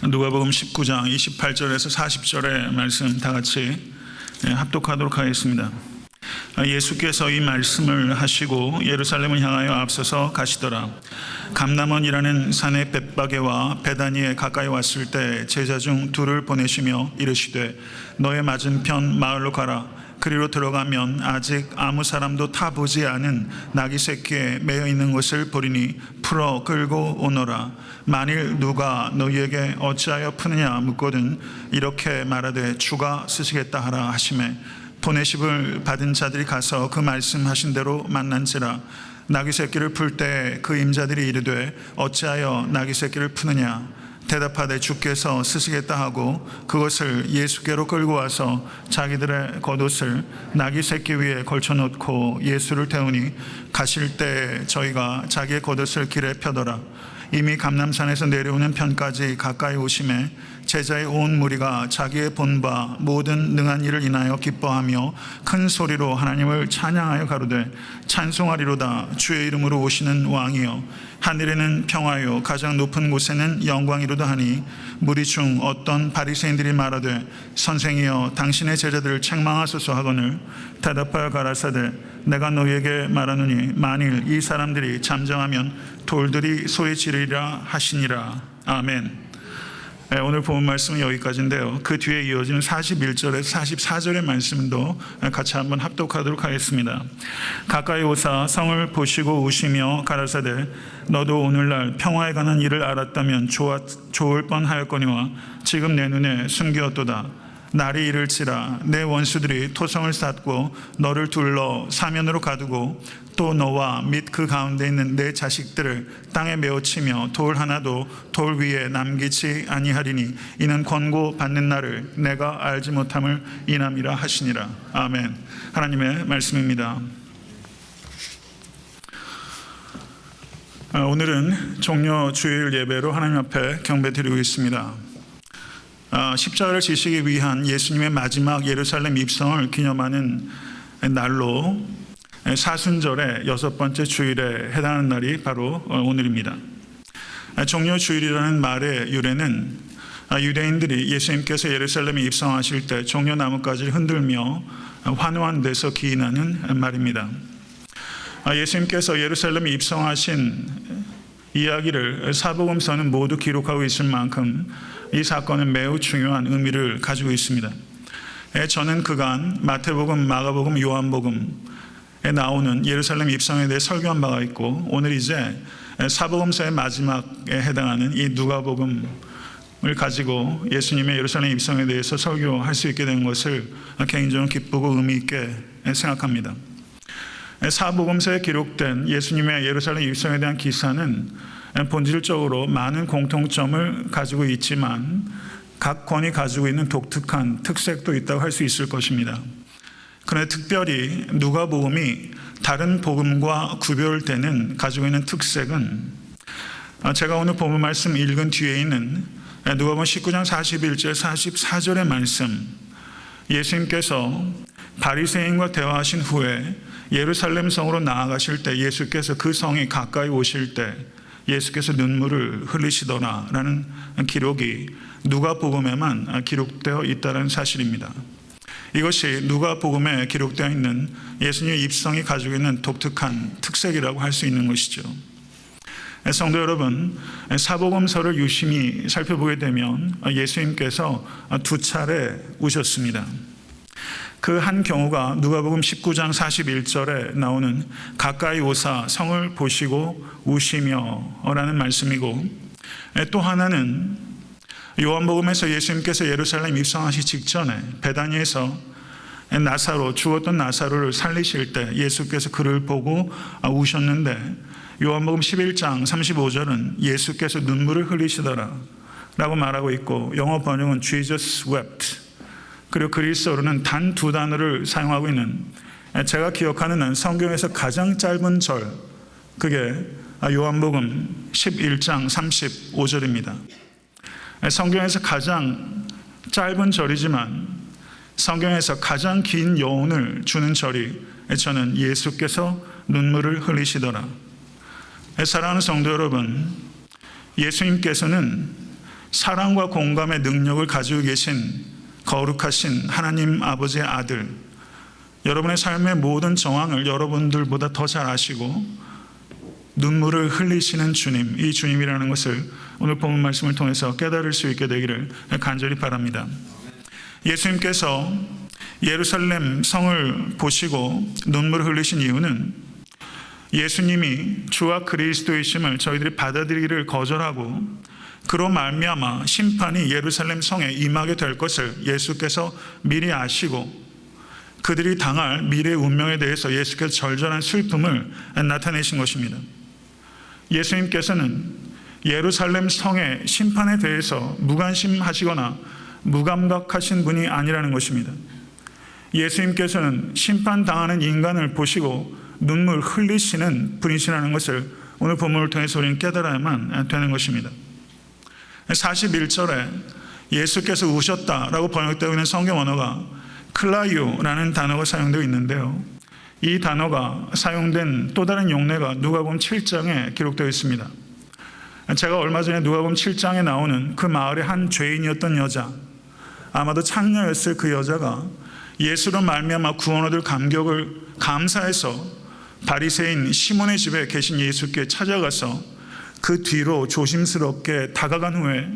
누가복음 19장 28절에서 40절의 말씀 다 같이 합독하도록 하겠습니다. 예수께서 이 말씀을 하시고 예루살렘을 향하여 앞서서 가시더라. 감람원이라는 산의 벳바게와 베다니에 가까이 왔을 때 제자 중 둘을 보내시며 이르시되 너의 맞은편 마을로 가라. 그리로 들어가면 아직 아무 사람도 타보지 않은 나귀 새끼에 매여 있는 것을 보리니 풀어 끌고 오너라. 만일 누가 너희에게 어찌하여 푸느냐 묻거든 이렇게 말하되 주가 쓰시겠다 하라 하시매 보내심을 받은 자들이 가서 그 말씀하신 대로 만난지라. 나귀 새끼를 풀 때 그 임자들이 이르되 어찌하여 나귀 새끼를 푸느냐 대답하되 주께서 쓰시겠다 하고 그것을 예수께로 끌고 와서 자기들의 겉옷을 나귀 새끼 위에 걸쳐놓고 예수를 태우니 가실 때 저희가 자기의 겉옷을 길에 펴더라. 이미 감람산에서 내려오는 편까지 가까이 오심에 제자의 온 무리가 자기의 본바 모든 능한 일을 인하여 기뻐하며 큰 소리로 하나님을 찬양하여 가로되 찬송하리로다. 주의 이름으로 오시는 왕이여 하늘에는 평화요 가장 높은 곳에는 영광이로다 하니 무리 중 어떤 바리새인들이 말하되 선생이여 당신의 제자들을 책망하소서 하거늘 대답하여 가라사대 내가 너희에게 말하노니 만일 이 사람들이 잠잠하면 돌들이 소리 지르리라 하시니라. 아멘. 오늘 본 말씀은 여기까지인데요. 그 뒤에 이어지는 41절에서 44절의 말씀도 같이 한번 합독하도록 하겠습니다. 가까이 오사 성을 보시고 우시며 가라사대 너도 오늘날 평화에 관한 일을 알았다면 좋을 뻔하였거니와 지금 내 눈에 숨겼도다. 날이 이를지라 내 원수들이 토성을 쌓고 너를 둘러 사면으로 가두고 또 너와 및 그 가운데 있는 내 자식들을 땅에 메어치며 돌 하나도 돌 위에 남기지 아니하리니 이는 권고 받는 날을 내가 알지 못함을 인함이라 하시니라. 아멘. 하나님의 말씀입니다. 오늘은 종려 주일 예배로 하나님 앞에 경배드리고 있습니다. 십자가를 지시기 위한 예수님의 마지막 예루살렘 입성을 기념하는 날로 사순절의 6번째 주일에 해당하는 날이 바로 오늘입니다. 종려 주일이라는 말의 유래는 유대인들이 예수님께서 예루살렘에 입성하실 때 종려 나뭇가지를 흔들며 환호한 데서 기인하는 말입니다. 예수님께서 예루살렘에 입성하신 이야기를 사복음서는 모두 기록하고 있을 만큼 이 사건은 매우 중요한 의미를 가지고 있습니다. 저는 그간 마태복음, 마가복음, 요한복음에 나오는 예루살렘 입성에 대해 설교한 바가 있고 오늘 이제 사복음서의 마지막에 해당하는 이 누가복음을 가지고 예수님의 예루살렘 입성에 대해서 설교할 수 있게 된 것을 개인적으로 기쁘고 의미 있게 생각합니다. 사복음서에 기록된 예수님의 예루살렘 입성에 대한 기사는 본질적으로 많은 공통점을 가지고 있지만 각 권이 가지고 있는 독특한 특색도 있다고 할 수 있을 것입니다. 그런데 특별히 누가복음이 다른 복음과 구별되는 가지고 있는 특색은 제가 오늘 본문 말씀 읽은 뒤에 있는 누가복음 19장 41절 44절의 말씀, 예수님께서 바리새인과 대화하신 후에 예루살렘 성으로 나아가실 때 예수께서 그 성이 가까이 오실 때 예수께서 눈물을 흘리시더라라는 기록이 누가복음에만 기록되어 있다는 사실입니다. 이것이 누가복음에 기록되어 있는 예수님의 입성이 가지고 있는 독특한 특색이라고 할 수 있는 것이죠. 성도 여러분, 사복음서를 유심히 살펴보게 되면 예수님께서 2차례 우셨습니다. 그 한 경우가 누가복음 19장 41절에 나오는 가까이 오사 성을 보시고 우시며 라는 말씀이고 또 하나는 요한복음에서 예수님께서 예루살렘 입성하시 직전에 베다니에서 죽었던 나사로를 살리실 때 예수께서 그를 보고 우셨는데 요한복음 11장 35절은 예수께서 눈물을 흘리시더라 라고 말하고 있고 영어 번역은 Jesus wept. 그리고 그리스어로는 단 2단어를 사용하고 있는 제가 기억하는 성경에서 가장 짧은 절, 그게 요한복음 11장 35절입니다. 성경에서 가장 짧은 절이지만 성경에서 가장 긴 여운을 주는 절이 저는 예수께서 눈물을 흘리시더라. 사랑하는 성도 여러분, 예수님께서는 사랑과 공감의 능력을 가지고 계신 거룩하신 하나님 아버지의 아들, 여러분의 삶의 모든 정황을 여러분들보다 더 잘 아시고 눈물을 흘리시는 주님, 이 주님이라는 것을 오늘 본문 말씀을 통해서 깨달을 수 있게 되기를 간절히 바랍니다. 예수님께서 예루살렘 성을 보시고 눈물을 흘리신 이유는 예수님이 주와 그리스도이심을 저희들이 받아들이기를 거절하고 그로 말미암아 심판이 예루살렘 성에 임하게 될 것을 예수께서 미리 아시고 그들이 당할 미래의 운명에 대해서 예수께서 절절한 슬픔을 나타내신 것입니다. 예수님께서는 예루살렘 성의 심판에 대해서 무관심하시거나 무감각하신 분이 아니라는 것입니다. 예수님께서는 심판당하는 인간을 보시고 눈물 흘리시는 분이시라는 것을 오늘 본문을 통해서 우리는 깨달아야만 되는 것입니다. 41절에 예수께서 우셨다라고 번역되어 있는 성경 언어가 클라이오라는 단어가 사용되어 있는데요. 이 단어가 사용된 또 다른 용례가 누가복음 7장에 기록되어 있습니다. 제가 얼마 전에 누가복음 7장에 나오는 그 마을의 한 죄인이었던 여자, 아마도 창녀였을 그 여자가 예수로 말미암아 구원 얻을 감격을 감사해서 바리새인 시몬의 집에 계신 예수께 찾아가서 그 뒤로 조심스럽게 다가간 후에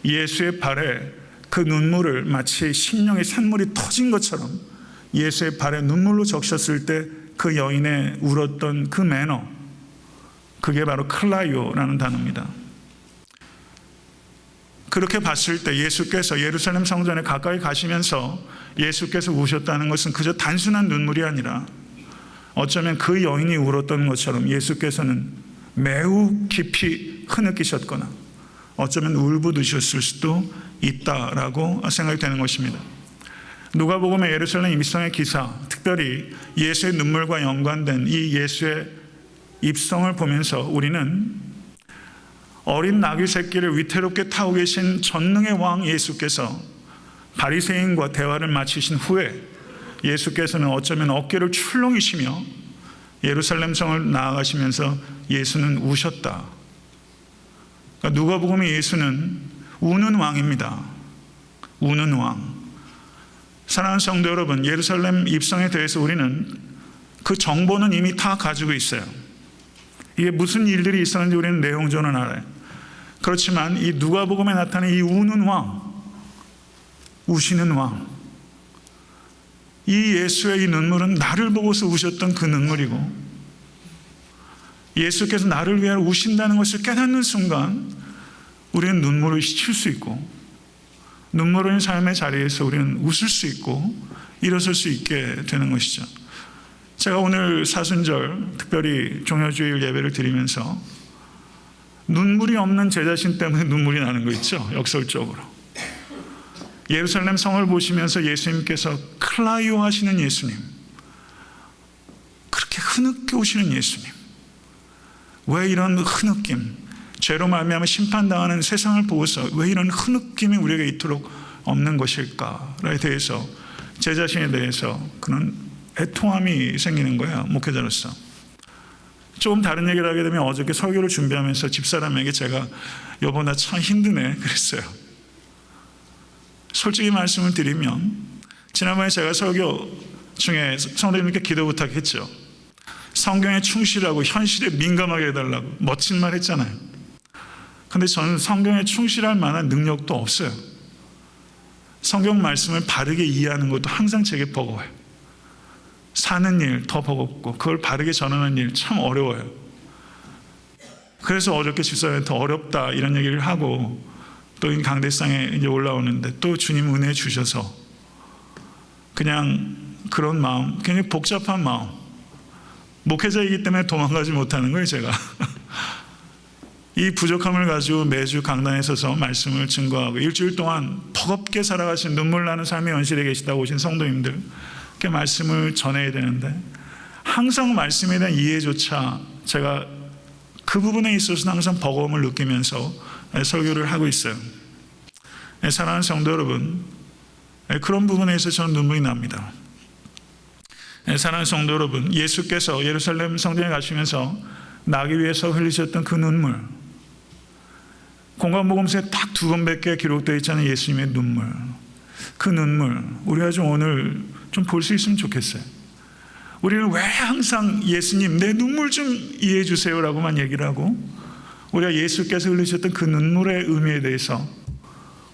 예수의 발에 그 눈물을 마치 심령의 샘물이 터진 것처럼 예수의 발에 눈물로 적셨을 때 그 여인의 울었던 그 매너, 그게 바로 클라이오라는 단어입니다. 그렇게 봤을 때 예수께서 예루살렘 성전에 가까이 가시면서 예수께서 우셨다는 것은 그저 단순한 눈물이 아니라 어쩌면 그 여인이 울었던 것처럼 예수께서는 매우 깊이 흐느끼셨거나 어쩌면 울부짖으셨을 수도 있다라고 생각이 되는 것입니다. 누가복음의 예루살렘 입성의 기사, 특별히 예수의 눈물과 연관된 이 예수의 입성을 보면서 우리는 어린 나귀 새끼를 위태롭게 타고 계신 전능의 왕 예수께서 바리새인과 대화를 마치신 후에 예수께서는 어쩌면 어깨를 출렁이시며 예루살렘 성을 나아가시면서 예수는 우셨다. 그러니까 누가복음의 예수는 우는 왕입니다. 우는 왕. 사랑하는 성도 여러분, 예루살렘 입성에 대해서 우리는 그 정보는 이미 다 가지고 있어요. 이게 무슨 일들이 있었는지 우리는 내용적으로는 알아요. 그렇지만 이 누가복음에 나타나는 이 우는 왕, 우시는 왕, 이 예수의 이 눈물은 나를 보고서 우셨던 그 눈물이고 예수께서 나를 위하여 우신다는 것을 깨닫는 순간 우리는 눈물을 씻을 수 있고 눈물을 삶의 자리에서 우리는 웃을 수 있고 일어설 수 있게 되는 것이죠. 제가 오늘 사순절 특별히 종려주일 예배를 드리면서 눈물이 없는 제 자신 때문에 눈물이 나는 거 있죠. 역설적으로 예루살렘 성을 보시면서 예수님께서 클라이오 하시는 예수님, 그렇게 흐느껴 오시는 예수님, 왜 이런 흐느낌, 죄로 말미암아 심판당하는 세상을 보고서 왜 이런 흐느낌이 우리에게 이토록 없는 것일까에 대해서 제 자신에 대해서 그런 애통함이 생기는 거예요. 목회자로서. 조금 다른 얘기를 하게 되면 어저께 설교를 준비하면서 집사람에게 제가 여보 나 참 힘드네 그랬어요. 솔직히 말씀을 드리면 지난번에 제가 설교 중에 성도님께 기도 부탁했죠. 성경에 충실하고 현실에 민감하게 해달라고 멋진 말 했잖아요. 근데 저는 성경에 충실할 만한 능력도 없어요. 성경 말씀을 바르게 이해하는 것도 항상 제게 버거워요. 사는 일 더 버겁고 그걸 바르게 전하는 일 참 어려워요. 그래서 어저께 집사람이 더 어렵다 이런 얘기를 하고 또 이 강대상에 이제 올라오는데 또 주님 은혜 주셔서 그냥 그런 마음, 굉장히 복잡한 마음, 목회자이기 때문에 도망가지 못하는 거예요 제가. 이 부족함을 가지고 매주 강단에 서서 말씀을 증거하고 일주일 동안 버겁게 살아가신 눈물 나는 삶의 현실에 계시다고 오신 성도님들께 말씀을 전해야 되는데 항상 말씀에 대한 이해조차 제가 그 부분에 있어서는 항상 버거움을 느끼면서 설교를 하고 있어요. 사랑하는 성도 여러분, 그런 부분에 있어서 저는 눈물이 납니다. 사랑하는 성도 여러분, 예수께서 예루살렘 성전에 가시면서 나기 위해서 흘리셨던 그 눈물, 공관복음서에 딱 2번밖에 기록되어 있잖아요. 예수님의 눈물. 그 눈물 우리가 좀 오늘 좀 볼 수 있으면 좋겠어요. 우리는 왜 항상 예수님 내 눈물 좀 이해해 주세요라고만 얘기를 하고, 우리가 예수께서 흘리셨던 그 눈물의 의미에 대해서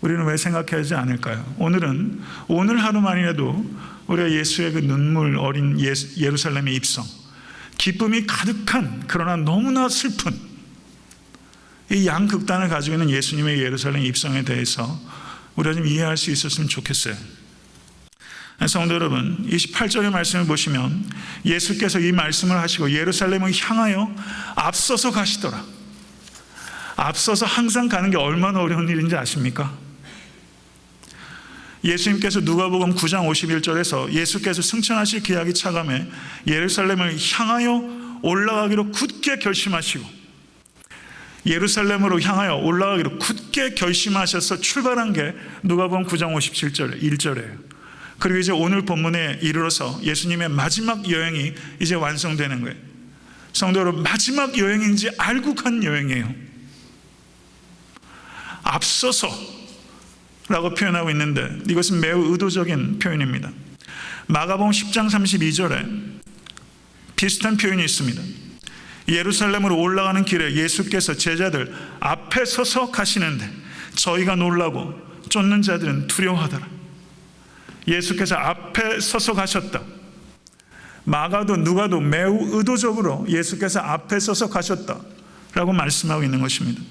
우리는 왜 생각하지 않을까요? 오늘 하루만이라도 우리가 예수의 그 눈물 어린 예루살렘의 입성, 기쁨이 가득한 그러나 너무나 슬픈 이 양극단을 가지고 있는 예수님의 예루살렘 입성에 대해서 우리가 좀 이해할 수 있었으면 좋겠어요. 성도 여러분, 28절의 말씀을 보시면 예수께서 이 말씀을 하시고 예루살렘을 향하여 앞서서 가시더라. 앞서서 항상 가는 게 얼마나 어려운 일인지 아십니까? 예수님께서 누가복음 9장 51절에서 예수께서 승천하실 기약이 차감해 예루살렘을 향하여 올라가기로 굳게 결심하시고, 예루살렘으로 향하여 올라가기로 굳게 결심하셔서 출발한 게 누가복음 9장 57절 1절이에요. 그리고 이제 오늘 본문에 이르러서 예수님의 마지막 여행이 이제 완성되는 거예요. 성도 여러분, 마지막 여행인지 알고 간 여행이에요. 앞서서 라고 표현하고 있는데 이것은 매우 의도적인 표현입니다. 마가복음 10장 32절에 비슷한 표현이 있습니다. 예루살렘으로 올라가는 길에 예수께서 제자들 앞에 서서 가시는데 저희가 놀라고 쫓는 자들은 두려워하더라. 예수께서 앞에 서서 가셨다. 마가도 누가도 매우 의도적으로 예수께서 앞에 서서 가셨다 라고 말씀하고 있는 것입니다.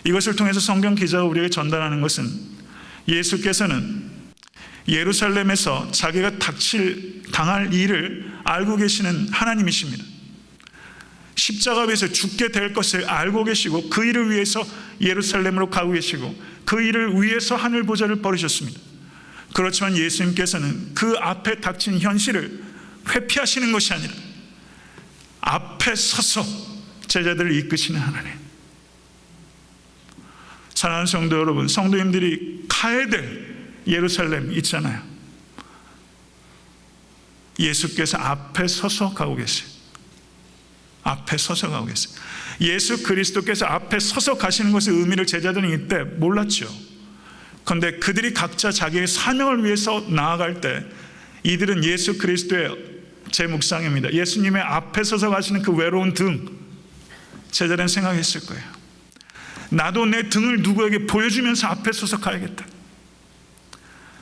이것을 통해서 성경 기자가 우리에게 전달하는 것은 예수께서는 예루살렘에서 자기가 당할 일을 알고 계시는 하나님이십니다. 십자가 위에서 죽게 될 것을 알고 계시고 그 일을 위해서 예루살렘으로 가고 계시고 그 일을 위해서 하늘 보좌를 버리셨습니다. 그렇지만 예수님께서는 그 앞에 닥친 현실을 회피하시는 것이 아니라 앞에 서서 제자들을 이끄시는 하나님. 사랑하는 성도 여러분, 성도님들이 가야 될 예루살렘 있잖아요. 예수께서 앞에 서서 가고 계세요. 앞에 서서 가고 계세요. 예수 그리스도께서 앞에 서서 가시는 것의 의미를 제자들은 이때 몰랐죠. 그런데 그들이 각자 자기의 사명을 위해서 나아갈 때 이들은 예수 그리스도의 제 묵상입니다. 예수님의 앞에 서서 가시는 그 외로운 등, 제자들은 생각했을 거예요. 나도 내 등을 누구에게 보여주면서 앞에 서서 가야겠다.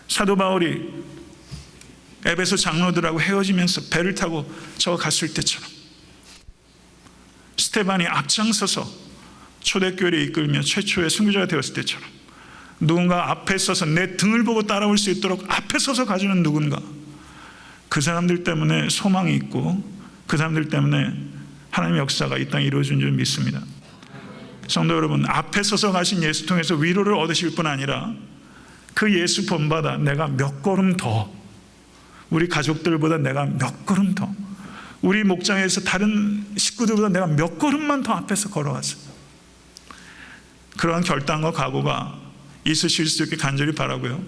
사도 바울이 에베소 장로들하고 헤어지면서 배를 타고 저 갔을 때처럼, 스테반이 앞장서서 초대교회를 이끌며 최초의 순교자가 되었을 때처럼 누군가 앞에 서서 내 등을 보고 따라올 수 있도록 앞에 서서 가주는 누군가, 그 사람들 때문에 소망이 있고 그 사람들 때문에 하나님의 역사가 이 땅에 이루어진 줄 믿습니다. 성도 여러분, 앞에 서서 가신 예수 통해서 위로를 얻으실 뿐 아니라 그 예수 본받아 내가 몇 걸음 더, 우리 가족들보다 내가 몇 걸음 더, 우리 목장에서 다른 식구들보다 내가 몇 걸음만 더 앞에서 걸어가서 그러한 결단과 각오가 있으실 수 있게 간절히 바라고요.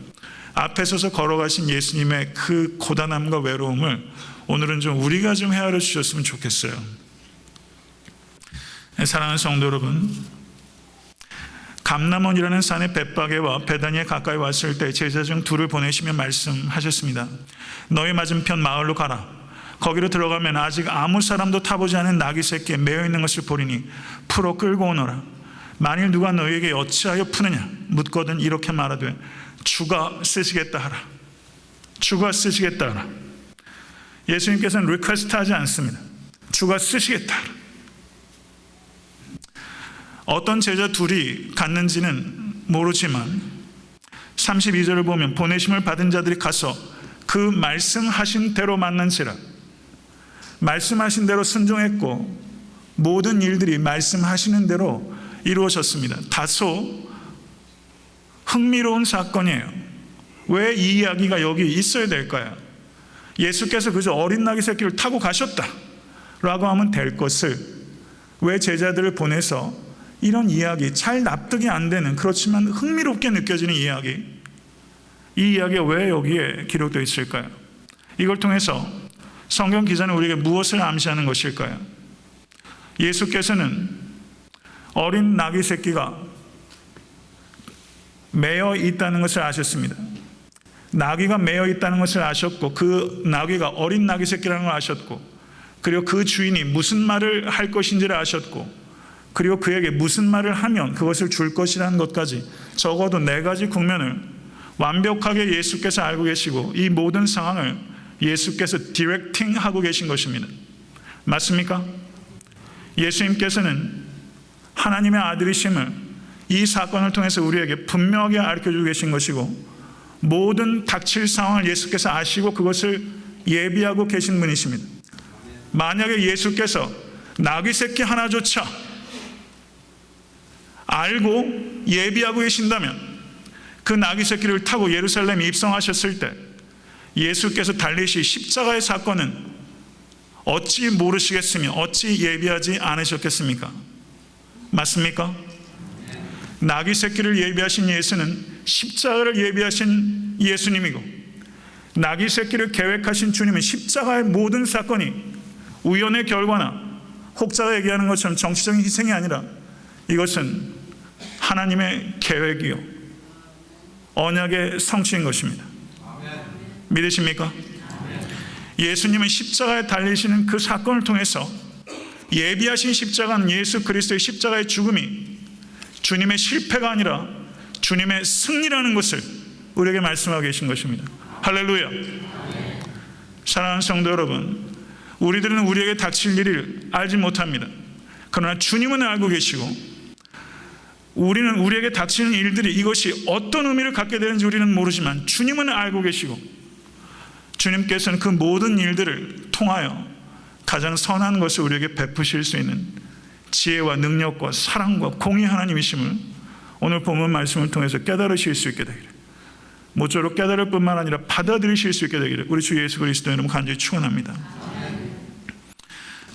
앞에 서서 걸어가신 예수님의 그 고단함과 외로움을 오늘은 좀 우리가 좀 헤아려 주셨으면 좋겠어요. 사랑하는 성도 여러분, 감람원이라는 산의 벳바게와 베다니에 가까이 왔을 때 제자 중 둘을 보내시며 말씀하셨습니다. 너희 맞은편 마을로 가라. 거기로 들어가면 아직 아무 사람도 타보지 않은 나귀 새끼에 매여 있는 것을 보리니 풀어 끌고 오너라. 만일 누가 너희에게 어찌하여 푸느냐 묻거든 이렇게 말하되 주가 쓰시겠다 하라. 주가 쓰시겠다 하라. 예수님께서는 리퀘스트 하지 않습니다. 주가 쓰시겠다 하라. 어떤 제자 둘이 갔는지는 모르지만 32절을 보면 보내심을 받은 자들이 가서 그 말씀하신 대로 만난지라. 말씀하신 대로 순종했고 모든 일들이 말씀하시는 대로 이루어졌습니다. 다소 흥미로운 사건이에요. 왜 이 이야기가 여기 있어야 될까요? 예수께서 그저 어린 나귀 새끼를 타고 가셨다라고 하면 될 것을 왜 제자들을 보내서 이런 이야기, 잘 납득이 안 되는, 그렇지만 흥미롭게 느껴지는 이야기, 이 이야기가 왜 여기에 기록되어 있을까요? 이걸 통해서 성경 기자는 우리에게 무엇을 암시하는 것일까요? 예수께서는 어린 나귀 새끼가 매여 있다는 것을 아셨습니다. 나귀가 매여 있다는 것을 아셨고, 그 나귀가 어린 나귀 새끼라는 걸 아셨고, 그리고 그 주인이 무슨 말을 할 것인지를 아셨고, 그리고 그에게 무슨 말을 하면 그것을 줄 것이라는 것까지 적어도 4가지 국면을 완벽하게 예수께서 알고 계시고, 이 모든 상황을 예수께서 디렉팅하고 계신 것입니다. 맞습니까? 예수님께서는 하나님의 아들이심을 이 사건을 통해서 우리에게 분명하게 알려주고 계신 것이고, 모든 닥칠 상황을 예수께서 아시고 그것을 예비하고 계신 분이십니다. 만약에 예수께서 나귀 새끼 하나조차 알고 예비하고 계신다면, 그 나귀 새끼를 타고 예루살렘에 입성하셨을 때 예수께서 달리실 십자가의 사건은 어찌 모르시겠으며 어찌 예비하지 않으셨겠습니까? 맞습니까? 나귀 새끼를 예비하신 예수는 십자가를 예비하신 예수님이고, 나귀 새끼를 계획하신 주님은 십자가의 모든 사건이 우연의 결과나 혹자가 얘기하는 것처럼 정치적인 희생이 아니라 이것은 하나님의 계획이요 언약의 성취인 것입니다. 믿으십니까? 예수님은 십자가에 달리시는 그 사건을 통해서 예비하신 십자가는 예수 그리스도의 십자가의 죽음이 주님의 실패가 아니라 주님의 승리라는 것을 우리에게 말씀하고 계신 것입니다. 할렐루야. 사랑하는 성도 여러분, 우리들은 우리에게 닥칠 일을 알지 못합니다. 그러나 주님은 알고 계시고, 우리는 우리에게 닥치는 일들이 이것이 어떤 의미를 갖게 되는지 우리는 모르지만 주님은 알고 계시고, 주님께서는 그 모든 일들을 통하여 가장 선한 것을 우리에게 베푸실 수 있는 지혜와 능력과 사랑과 공의 하나님이심을 오늘 본문 말씀을 통해서 깨달으실 수 있게 되기를, 모쪼록 깨달을 뿐만 아니라 받아들이실 수 있게 되기를 우리 주 예수 그리스도 이름 간절히 축원합니다.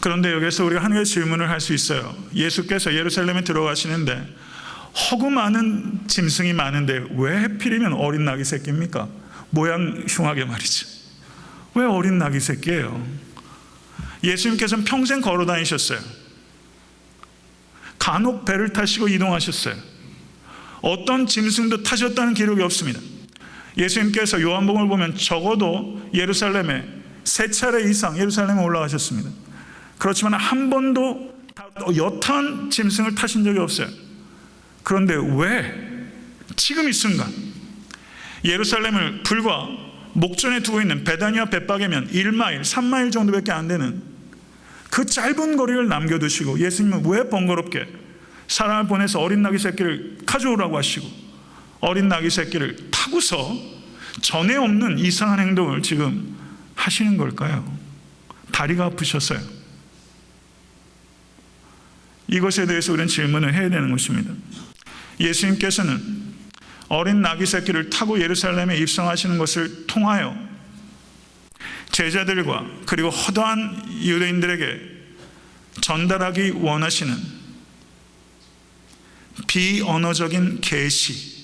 그런데 여기서 우리가 한 가지 질문을 할 수 있어요. 예수께서 예루살렘에 들어가시는데 허구 많은 짐승이 많은데 왜 하필이면 어린 나귀 새끼입니까? 모양 흉하게 말이죠. 왜 어린 나귀 새끼예요? 예수님께서는 평생 걸어 다니셨어요. 간혹 배를 타시고 이동하셨어요. 어떤 짐승도 타셨다는 기록이 없습니다. 예수님께서 요한복음을 보면 적어도 예루살렘에 3차례 이상 예루살렘에 올라가셨습니다. 그렇지만 한 번도 여탄 짐승을 타신 적이 없어요. 그런데 왜 지금 이 순간 예루살렘을 불과 목전에 두고 있는 베다니와 벳박이면 1마일, 3마일 정도밖에 안 되는 그 짧은 거리를 남겨두시고 예수님은 왜 번거롭게 사람을 보내서 어린 나귀 새끼를 가져오라고 하시고 어린 나귀 새끼를 타고서 전에 없는 이상한 행동을 지금 하시는 걸까요? 다리가 아프셨어요. 이것에 대해서 우리는 질문을 해야 되는 것입니다. 예수님께서는 어린 나귀 새끼를 타고 예루살렘에 입성하시는 것을 통하여 제자들과 그리고 허다한 유대인들에게 전달하기 원하시는 비언어적인 계시,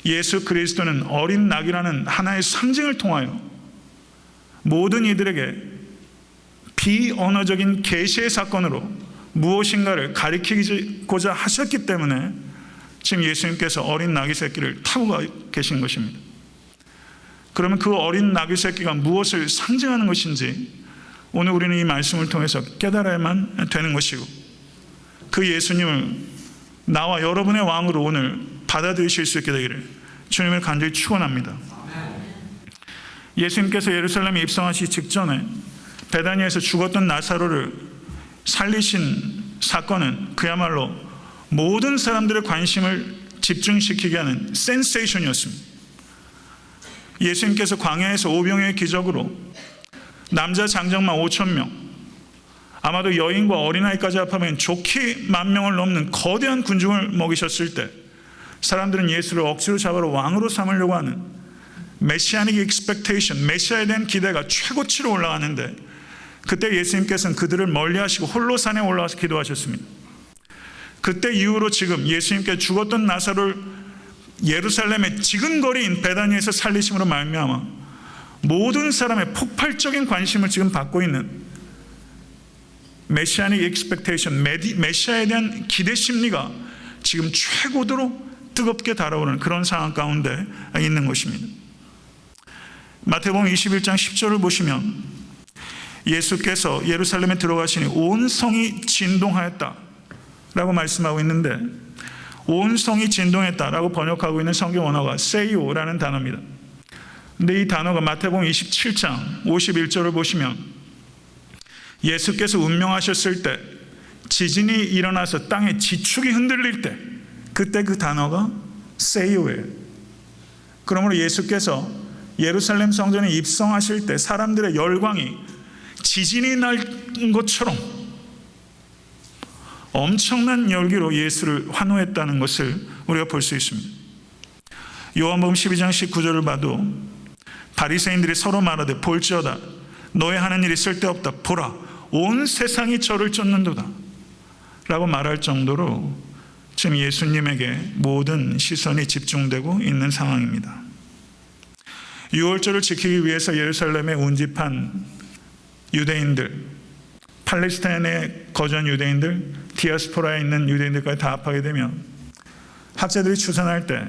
예수 그리스도는 어린 나귀라는 하나의 상징을 통하여 모든 이들에게 비언어적인 계시의 사건으로 무엇인가를 가리키고자 하셨기 때문에 지금 예수님께서 어린 나귀 새끼를 타고 계신 것입니다. 그러면 그 어린 나귀 새끼가 무엇을 상징하는 것인지 오늘 우리는 이 말씀을 통해서 깨달아야만 되는 것이고, 그 예수님을 나와 여러분의 왕으로 오늘 받아들이실 수 있게 되기를 주님을 간절히 축원합니다. 예수님께서 예루살렘에 입성하시기 직전에 베다니에서 죽었던 나사로를 살리신 사건은 그야말로 모든 사람들의 관심을 집중시키게 하는 센세이션이었습니다. 예수님께서 광야에서 오병이어의 기적으로 남자 장정만 5,000명, 아마도 여인과 어린아이까지 합하면 좋게 10,000명을 넘는 거대한 군중을 먹이셨을 때 사람들은 예수를 억지로 잡아러 왕으로 삼으려고 하는 메시아닉 익스펙테이션, 메시아에 대한 기대가 최고치로 올라가는데, 그때 예수님께서는 그들을 멀리하시고 홀로 산에 올라가서 기도하셨습니다. 그때 이후로 지금 예수님께 죽었던 나사로를 예루살렘의 지근거리인 베다니에서 살리심으로 말미암아 모든 사람의 폭발적인 관심을 지금 받고 있는 메시아닉 익스펙테이션, 메시아에 대한 기대 심리가 지금 최고도로 뜨겁게 달아오르는 그런 상황 가운데 있는 것입니다. 마태복음 21장 10절을 보시면 예수께서 예루살렘에 들어가시니 온 성이 진동하였다라고 말씀하고 있는데, 온 성이 진동했다라고 번역하고 있는 성경 언어가 세이오라는 단어입니다. 근데 이 단어가 마태복음 27장 51절을 보시면 예수께서 운명하셨을 때 지진이 일어나서 땅의 지축이 흔들릴 때, 그때 그 단어가 세이오예요. 그러므로 예수께서 예루살렘 성전에 입성하실 때 사람들의 열광이 지진이 난 것처럼 엄청난 열기로 예수를 환호했다는 것을 우리가 볼 수 있습니다. 요한복음 12장 19절을 봐도 바리새인들이 서로 말하되 볼지어다 너의 하는 일이 쓸데없다, 보라 온 세상이 저를 쫓는도다 라고 말할 정도로 지금 예수님에게 모든 시선이 집중되고 있는 상황입니다. 유월절을 지키기 위해서 예루살렘에 운집한 유대인들, 팔레스타인에 거주한 유대인들, 디아스포라에 있는 유대인들까지 다 합하게 되면 학자들이 추산할 때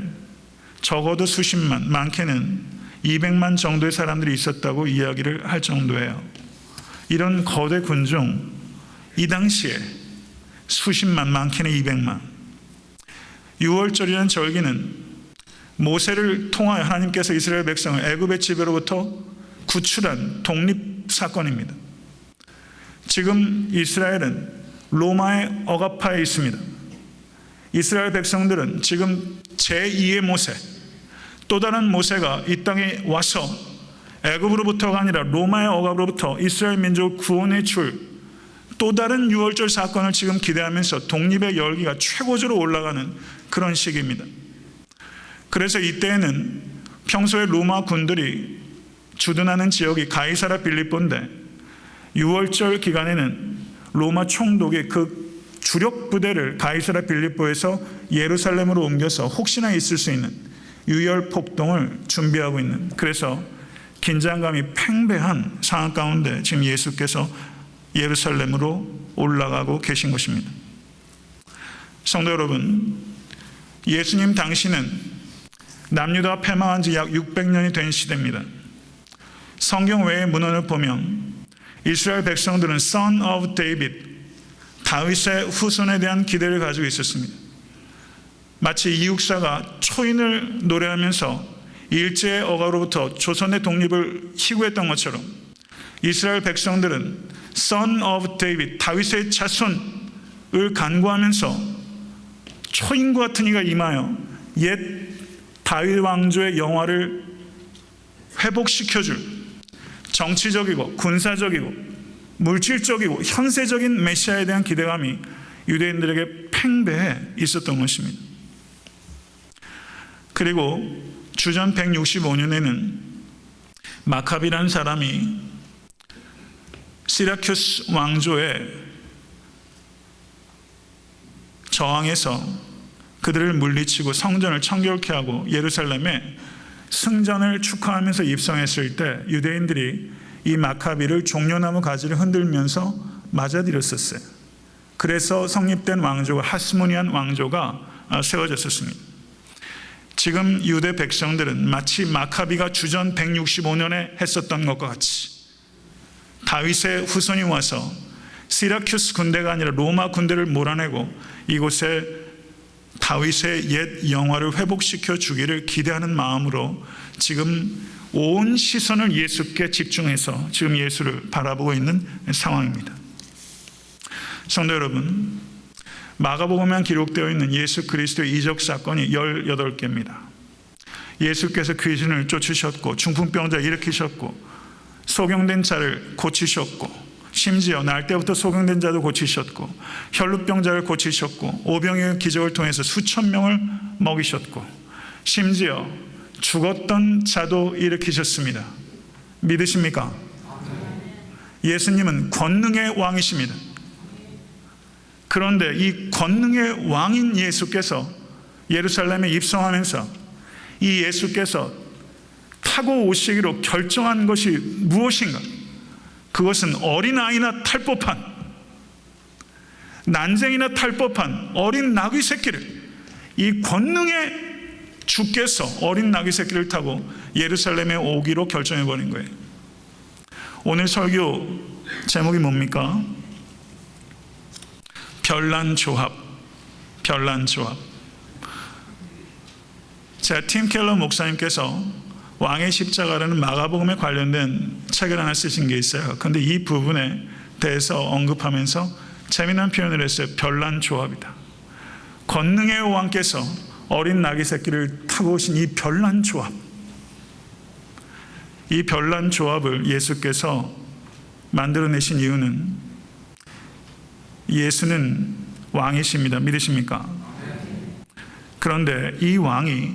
적어도 수십만, 많게는 200만 정도의 사람들이 있었다고 이야기를 할 정도예요. 이런 거대 군중, 이 당시에 수십만, 많게는 200만. 유월절이라는 절기는 모세를 통하여 하나님께서 이스라엘 백성을 애굽의 지배로부터 구출한 독립사건입니다. 지금 이스라엘은 로마의 억압하에 있습니다. 이스라엘 백성들은 지금 제2의 모세, 또 다른 모세가 이 땅에 와서 애굽으로부터가 아니라 로마의 억압으로부터 이스라엘 민족을 구원해 줄 또 다른 유월절 사건을 지금 기대하면서 독립의 열기가 최고조로 올라가는 그런 시기입니다. 그래서 이때에는 평소에 로마 군들이 주둔하는 지역이 가이사라 빌립보인데 유월절 기간에는 로마 총독이 그 주력 부대를 가이사라 빌립보에서 예루살렘으로 옮겨서 혹시나 있을 수 있는 유혈 폭동을 준비하고 있는, 그래서 긴장감이 팽배한 상황 가운데 지금 예수께서 예루살렘으로 올라가고 계신 것입니다. 성도 여러분, 예수님 당시는 남유다가 패망한 지 약 600년이 된 시대입니다. 성경 외의 문헌을 보면 이스라엘 백성들은 Son of David, 다윗의 후손에 대한 기대를 가지고 있었습니다. 마치 이육사가 초인을 노래하면서 일제의 억압으로부터 조선의 독립을 희구했던 것처럼 이스라엘 백성들은 Son of David, 다윗의 자손을 간구하면서 초인과 같은 이가 임하여 옛 다윗 왕조의 영화를 회복시켜줄 정치적이고 군사적이고 물질적이고 현세적인 메시아에 대한 기대감이 유대인들에게 팽배해 있었던 것입니다. 그리고 주전 165년에는 마카비라는 사람이 시라큐스 왕조에 저항해서 그들을 물리치고 성전을 청결케 하고 예루살렘에 승전을 축하하면서 입성했을 때 유대인들이 이 마카비를 종려나무 가지를 흔들면서 맞아들였었어요. 그래서 성립된 왕조가 하스모니안 왕조가 세워졌었습니다. 지금 유대 백성들은 마치 마카비가 주전 165년에 했었던 것과 같이 다윗의 후손이 와서 시라큐스 군대가 아니라 로마 군대를 몰아내고 이곳에 다윗의 옛 영화를 회복시켜 주기를 기대하는 마음으로 지금 온 시선을 예수께 집중해서 지금 예수를 바라보고 있는 상황입니다. 성도 여러분, 마가복음에 기록되어 있는 예수 그리스도의 이적 사건이 18개입니다. 예수께서 귀신을 쫓으셨고 중풍병자 일으키셨고 소경된 자를 고치셨고 심지어 날 때부터 소경된 자도 고치셨고 혈루병자를 고치셨고 오병이의 기적을 통해서 수천 명을 먹이셨고 심지어 죽었던 자도 일으키셨습니다. 믿으십니까? 예수님은 권능의 왕이십니다. 그런데 이 권능의 왕인 예수께서 예루살렘에 입성하면서 이 예수께서 타고 오시기로 결정한 것이 무엇인가? 그것은 어린아이나 탈 법한 난쟁이나 탈 법한 어린 나귀 새끼를, 이 권능의 주께서 어린 나귀 새끼를 타고 예루살렘에 오기로 결정해버린 거예요. 오늘 설교 제목이 뭡니까? 별난 조합. 별난 조합. 팀 켈러 목사님께서 왕의 십자가라는 마가복음에 관련된 책을 하나 쓰신 게 있어요. 그런데 이 부분에 대해서 언급하면서 재미난 표현을 했어요. 별난 조합이다. 권능의 왕께서 어린 나귀 새끼를 타고 오신 이 별난 조합, 이 별난 조합을 예수께서 만들어내신 이유는 예수는 왕이십니다. 믿으십니까? 그런데 이 왕이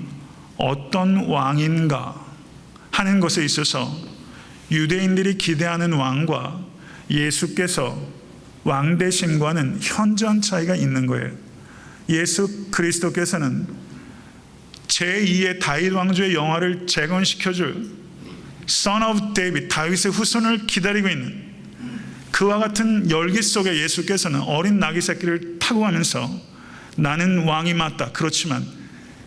어떤 왕인가 하는 것에 있어서 유대인들이 기대하는 왕과 예수께서 왕 되심과는 현저한 차이가 있는 거예요. 예수 그리스도께서는 제2의 다윗 왕조의 영화를 재건시켜줄 Son of David, 다윗의 후손을 기다리고 있는 그와 같은 열기 속에 예수께서는 어린 나귀 새끼를 타고 가면서 나는 왕이 맞다. 그렇지만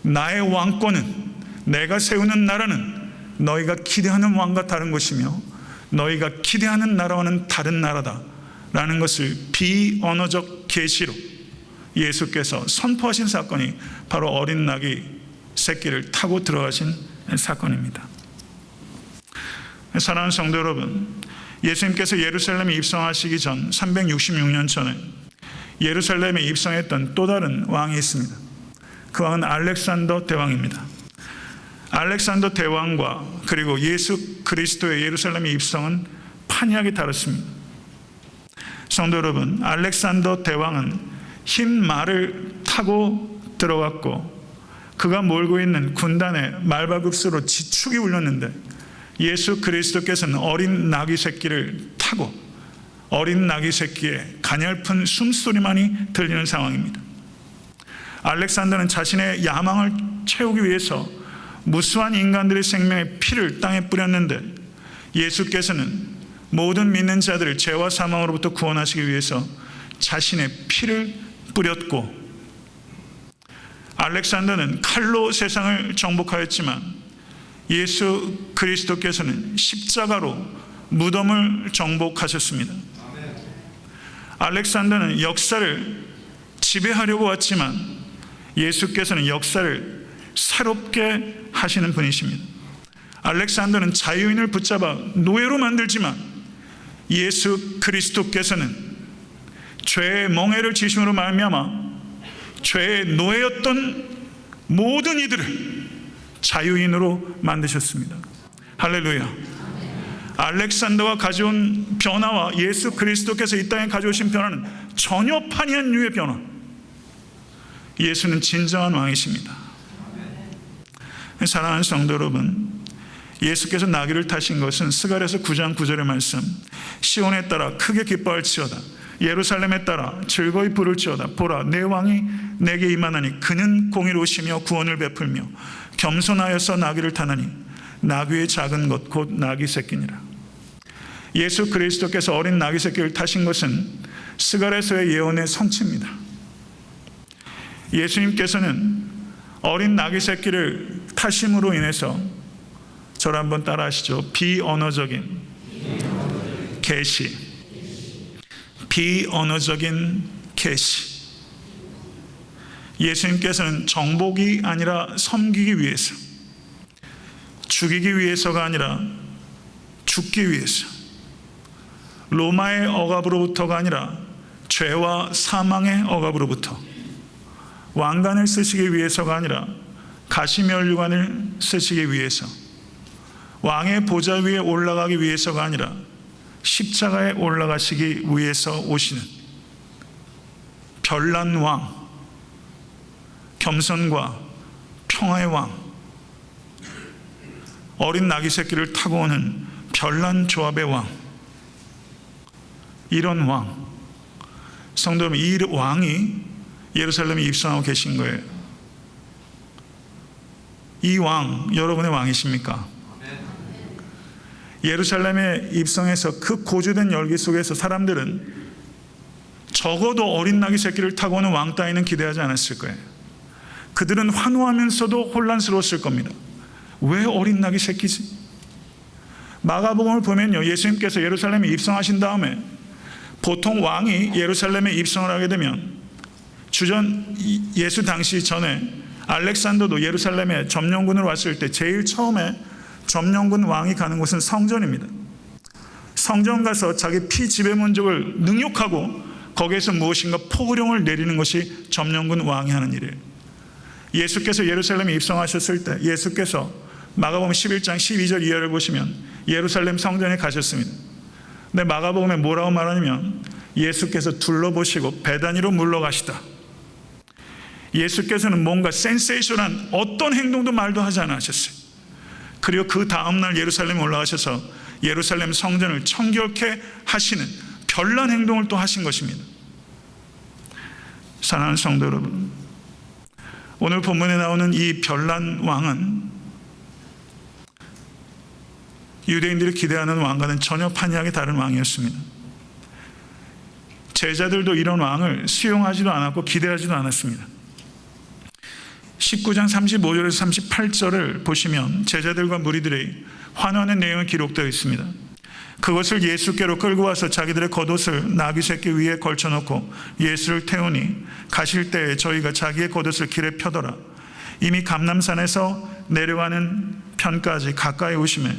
나의 왕권은, 내가 세우는 나라는 너희가 기대하는 왕과 다른 것이며 너희가 기대하는 나라와는 다른 나라다 라는 것을 비언어적 계시로 예수께서 선포하신 사건이 바로 어린 나귀 새끼를 타고 들어가신 사건입니다. 사랑하는 성도 여러분, 예수님께서 예루살렘에 입성하시기 전 366년 전에 예루살렘에 입성했던 또 다른 왕이 있습니다. 그 왕은 알렉산더 대왕입니다. 알렉산더 대왕과 그리고 예수 그리스도의 예루살렘에 입성은 판이하게 다릅니다. 성도 여러분, 알렉산더 대왕은 흰 말을 타고 들어왔고 그가 몰고 있는 군단의 말발굽수로 지축이 울렸는데 예수 그리스도께서는 어린 나귀 새끼를 타고 어린 나귀 새끼의 가냘픈 숨소리만이 들리는 상황입니다. 알렉산더는 자신의 야망을 채우기 위해서 무수한 인간들의 생명의 피를 땅에 뿌렸는데 예수께서는 모든 믿는 자들을 죄와 사망으로부터 구원하시기 위해서 자신의 피를 뿌렸고, 알렉산더는 칼로 세상을 정복하였지만 예수 그리스도께서는 십자가로 무덤을 정복하셨습니다. 알렉산더는 역사를 지배하려고 왔지만 예수께서는 역사를 새롭게 하시는 분이십니다. 알렉산더는 자유인을 붙잡아 노예로 만들지만 예수 그리스도께서는 죄의 멍에를 지심으로 말미암아 죄의 노예였던 모든 이들을 자유인으로 만드셨습니다. 할렐루야. 알렉산더가 가져온 변화와 예수 그리스도께서 이 땅에 가져오신 변화는 전혀 판이한 류의 변화. 예수는 진정한 왕이십니다. 사랑하는 성도 여러분, 예수께서 나귀를 타신 것은 스가랴서 9장 9절의 말씀, 시온에 따라 크게 기뻐할지어다, 예루살렘에 따라 즐거이 부를지어다. 보라, 내 왕이 내게 임하나니 그는 공의로우시며 구원을 베풀며 겸손하여서 나귀를 타나니 나귀의 작은 것 곧 나귀 새끼니라. 예수 그리스도께서 어린 나귀 새끼를 타신 것은 스가랴서의 예언의 성취입니다. 예수님께서는 어린 나귀 새끼를 타심으로 인해서, 저를 한번 따라 하시죠. 비언어적인 계시, 비언어적인 계시. 예수님께서는 정복이 아니라 섬기기 위해서, 죽이기 위해서가 아니라 죽기 위해서, 로마의 억압으로부터가 아니라 죄와 사망의 억압으로부터, 왕관을 쓰시기 위해서가 아니라 가시면류관을 쓰시기 위해서, 왕의 보좌 위에 올라가기 위해서가 아니라 십자가에 올라가시기 위해서 오시는 별난 왕, 겸손과 평화의 왕, 어린 나귀 새끼를 타고 오는 별난 조합의 왕, 이런 왕, 성도 여러분, 이 왕이 예루살렘에 입성하고 계신 거예요. 이 왕, 여러분의 왕이십니까? 예루살렘에 입성해서 그 고주된 열기 속에서 사람들은 적어도 어린 나귀 새끼를 타고 오는 왕 따위는 기대하지 않았을 거예요. 그들은 환호하면서도 혼란스러웠을 겁니다. 왜 어린 나귀 새끼지? 마가복음을 보면요, 예수님께서 예루살렘에 입성하신 다음에 보통 왕이 예루살렘에 입성을 하게 되면 주전 예수 당시 전에 알렉산더도 예루살렘에 점령군으로 왔을 때 제일 처음에 점령군 왕이 가는 곳은 성전입니다. 성전 가서 자기 피지배민족을 능욕하고 거기에서 무엇인가 포부령을 내리는 것이 점령군 왕이 하는 일이에요. 예수께서 예루살렘에 입성하셨을 때 예수께서 마가복음 11장 12절 이하를 보시면 예루살렘 성전에 가셨습니다. 근데 마가복음에 뭐라고 말하냐면 예수께서 둘러보시고 베다니로 물러가시다. 예수께서는 뭔가 센세이션한 어떤 행동도 말도 하지 않으셨어요. 그리고 그 다음날 예루살렘에 올라가셔서 예루살렘 성전을 청결케 하시는 별난 행동을 또 하신 것입니다. 사랑하는 성도 여러분, 오늘 본문에 나오는 이 별난 왕은 유대인들이 기대하는 왕과는 전혀 판이하게 다른 왕이었습니다. 제자들도 이런 왕을 수용하지도 않았고 기대하지도 않았습니다. 19장 35절에서 38절을 보시면 제자들과 무리들이 환호하는 내용이 기록되어 있습니다. 그것을 예수께로 끌고 와서 자기들의 겉옷을 나귀 새끼 위에 걸쳐놓고 예수를 태우니 가실 때에 저희가 자기의 겉옷을 길에 펴더라. 이미 감람산에서 내려가는 편까지 가까이 오심에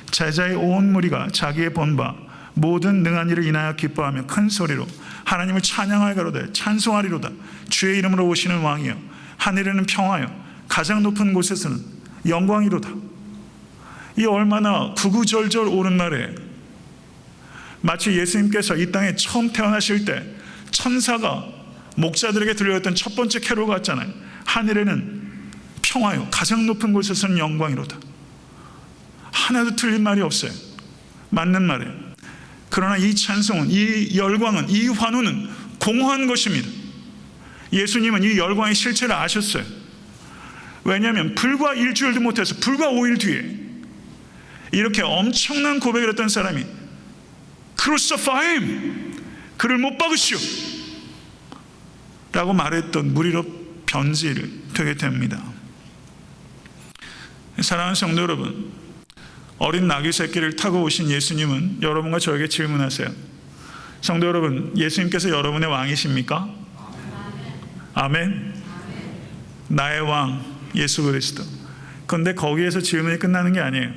제자의 온 무리가 자기의 본 바 모든 능한 일을 인하여 기뻐하며 큰 소리로 하나님을 찬양하여 가로되 찬송하리로다. 주의 이름으로 오시는 왕이여 하늘에는 평화여 가장 높은 곳에서는 영광이로다. 이 얼마나 구구절절 옳은 말이에요. 마치 예수님께서 이 땅에 처음 태어나실 때 천사가 목자들에게 들려줬던 첫 번째 캐롤 같잖아요. 하늘에는 평화요 가장 높은 곳에서는 영광이로다. 하나도 틀린 말이 없어요. 맞는 말이에요. 그러나 이 찬송은, 이 열광은, 이 환호는 공허한 것입니다. 예수님은 이 열광의 실체를 아셨어요. 왜냐하면 불과 일주일도 못해서 불과 5일 뒤에 이렇게 엄청난 고백을 했던 사람이 Crucify him! 그를 못 박으시오! 라고 말했던 무리로 변질되게 됩니다. 사랑하는 성도 여러분, 어린 나귀 새끼를 타고 오신 예수님은 여러분과 저에게 질문하세요. 성도 여러분, 예수님께서 여러분의 왕이십니까? 아멘. 나의 왕 예수 그리스도. 그런데 거기에서 질문이 끝나는 게 아니에요.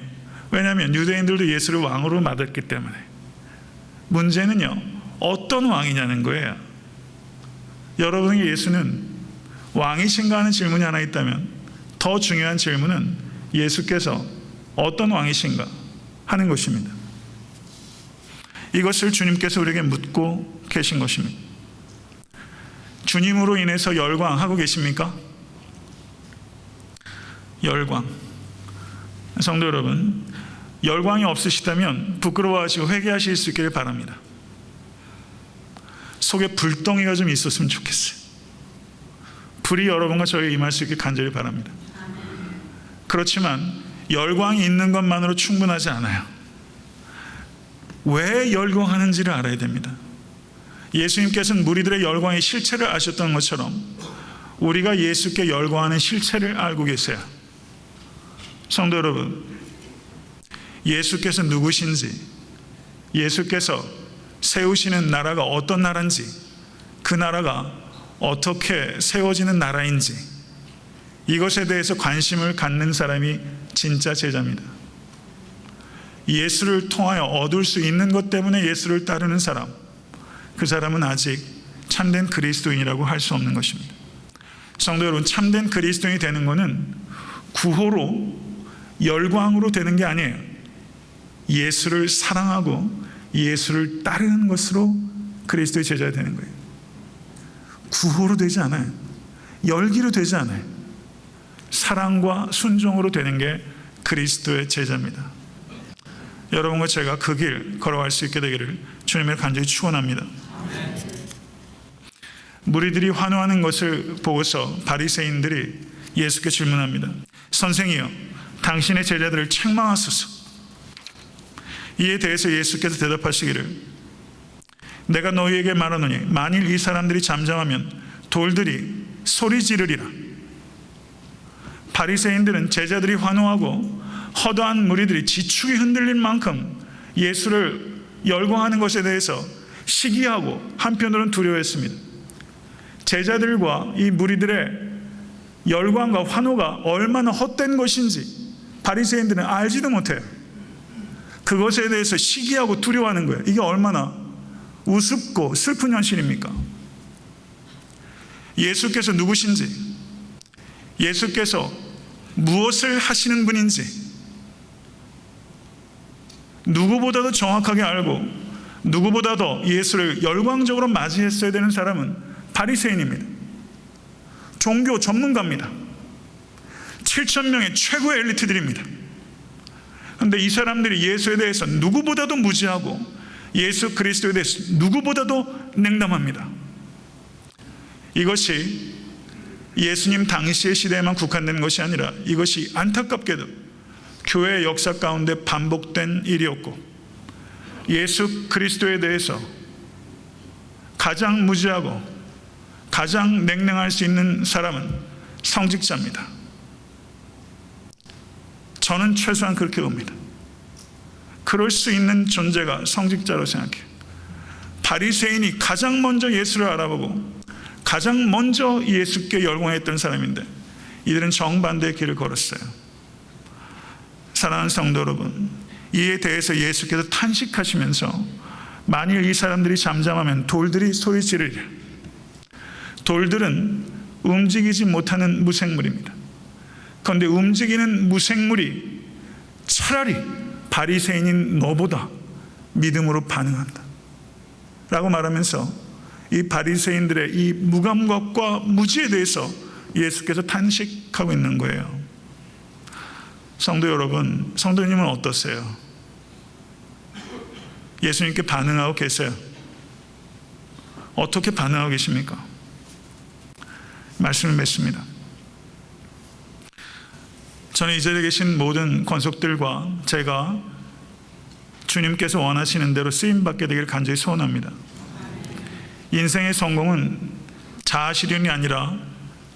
왜냐하면 유대인들도 예수를 왕으로 받았기 때문에. 문제는요, 어떤 왕이냐는 거예요. 여러분의 예수는 왕이신가 하는 질문이 하나 있다면 더 중요한 질문은 예수께서 어떤 왕이신가 하는 것입니다. 이것을 주님께서 우리에게 묻고 계신 것입니다. 주님으로 인해서 열광하고 계십니까? 열광. 성도 여러분, 열광이 없으시다면 부끄러워하시고 회개하실 수 있기를 바랍니다. 속에 불덩이가 좀 있었으면 좋겠어요. 불이 여러분과 저에게 임할 수 있게 간절히 바랍니다. 그렇지만 열광이 있는 것만으로 충분하지 않아요. 왜 열광하는지를 알아야 됩니다. 예수님께서는 무리들의 열광의 실체를 아셨던 것처럼 우리가 예수께 열광하는 실체를 알고 계세요. 성도 여러분, 예수께서 누구신지, 예수께서 세우시는 나라가 어떤 나라인지, 그 나라가 어떻게 세워지는 나라인지, 이것에 대해서 관심을 갖는 사람이 진짜 제자입니다. 예수를 통하여 얻을 수 있는 것 때문에 예수를 따르는 사람, 그 사람은 아직 참된 그리스도인이라고 할 수 없는 것입니다. 성도 여러분, 참된 그리스도인이 되는 것은 구호로 열광으로 되는 게 아니에요. 예수를 사랑하고 예수를 따르는 것으로 그리스도의 제자가 되는 거예요. 구호로 되지 않아요. 열기로 되지 않아요. 사랑과 순종으로 되는 게 그리스도의 제자입니다. 여러분과 제가 그 길 걸어갈 수 있게 되기를 주님을 간절히 축원합니다. 무리들이 환호하는 것을 보고서 바리새인들이 예수께 질문합니다. 선생이여, 당신의 제자들을 책망하소서. 이에 대해서 예수께서 대답하시기를 내가 너희에게 말하노니 만일 이 사람들이 잠잠하면 돌들이 소리 지르리라. 바리새인들은 제자들이 환호하고 허다한 무리들이 지축이 흔들릴 만큼 예수를 열광하는 것에 대해서 시기하고 한편으로는 두려워했습니다. 제자들과 이 무리들의 열광과 환호가 얼마나 헛된 것인지 바리새인들은 알지도 못해요. 그것에 대해서 시기하고 두려워하는 거예요. 이게 얼마나 우습고 슬픈 현실입니까? 예수께서 누구신지, 예수께서 무엇을 하시는 분인지 누구보다도 정확하게 알고 누구보다도 예수를 열광적으로 맞이했어야 되는 사람은 바리새인입니다. 종교 전문가입니다. 7,000명의 최고의 엘리트들입니다. 그런데 이 사람들이 예수에 대해서 누구보다도 무지하고 예수 그리스도에 대해서 누구보다도 냉담합니다. 이것이 예수님 당시의 시대에만 국한된 것이 아니라 이것이 안타깝게도 교회의 역사 가운데 반복된 일이었고, 예수 그리스도에 대해서 가장 무지하고 가장 냉랭할 수 있는 사람은 성직자입니다. 저는 최소한 그렇게 봅니다. 그럴 수 있는 존재가 성직자로 생각해요. 바리새인이 가장 먼저 예수를 알아보고 가장 먼저 예수께 열광했던 사람인데 이들은 정반대의 길을 걸었어요. 사랑하는 성도 여러분, 이에 대해서 예수께서 탄식하시면서 만일 이 사람들이 잠잠하면 돌들이 소리 지르리라. 돌들은 움직이지 못하는 무생물입니다. 그런데 움직이는 무생물이 차라리 바리새인인 너보다 믿음으로 반응한다 라고 말하면서 이 바리새인들의 이 무감각과 무지에 대해서 예수께서 탄식하고 있는 거예요. 성도 여러분, 성도님은 어떠세요? 예수님께 반응하고 계세요? 어떻게 반응하고 계십니까? 말씀을 맺습니다. 저는 이 자리에 계신 모든 권속들과 제가 주님께서 원하시는 대로 쓰임받게 되기를 간절히 소원합니다. 인생의 성공은 자아실현이 아니라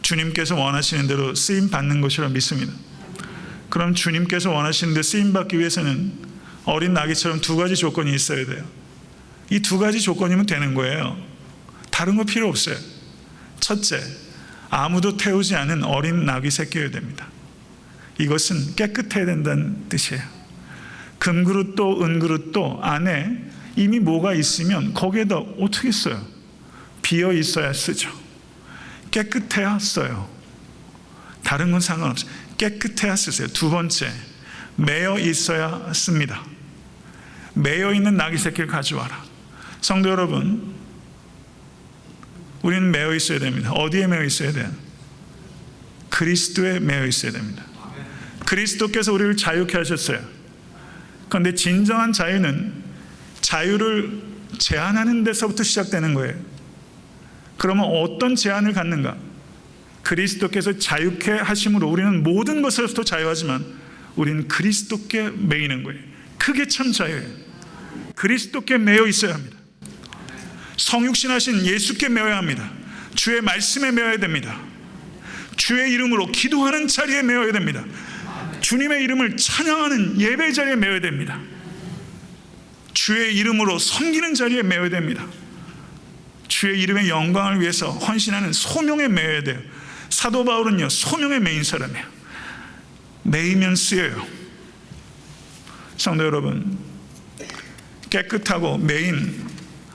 주님께서 원하시는 대로 쓰임받는 것이라 믿습니다. 그럼 주님께서 원하시는 대로 쓰임받기 위해서는 어린 나귀처럼 두 가지 조건이 있어야 돼요. 이 두 가지 조건이면 되는 거예요. 다른 거 필요 없어요. 첫째, 아무도 태우지 않은 어린 나귀 새끼여야 됩니다. 이것은 깨끗해야 된다는 뜻이에요. 금그릇도 은그릇도 안에 이미 뭐가 있으면 거기에다 어떻게 써요? 비어 있어야 쓰죠. 깨끗해야 써요. 다른 건 상관없어요. 깨끗해야 쓰세요. 두 번째, 매여 있어야 씁니다. 매여 있는 나귀 새끼를 가져와라. 성도 여러분, 우리는 매여 있어야 됩니다. 어디에 매여 있어야 돼요? 그리스도에 매여 있어야 됩니다. 그리스도께서 우리를 자유케 하셨어요. 그런데 진정한 자유는 자유를 제한하는 데서부터 시작되는 거예요. 그러면 어떤 제한을 갖는가? 그리스도께서 자유케 하심으로 우리는 모든 것에서부터 자유하지만 우리는 그리스도께 매이는 거예요. 그게 참 자유예요. 그리스도께 매여 있어야 합니다. 성육신하신 예수께 매여야 합니다. 주의 말씀에 매여야 됩니다. 주의 이름으로 기도하는 자리에 매여야 됩니다. 주님의 이름을 찬양하는 예배 자리에 매여야 됩니다. 주의 이름으로 섬기는 자리에 매여야 됩니다. 주의 이름의 영광을 위해서 헌신하는 소명에 매여야 돼요. 사도 바울은요, 소명에 매인 사람이에요. 매이면 쓰여요. 성도 여러분, 깨끗하고 매인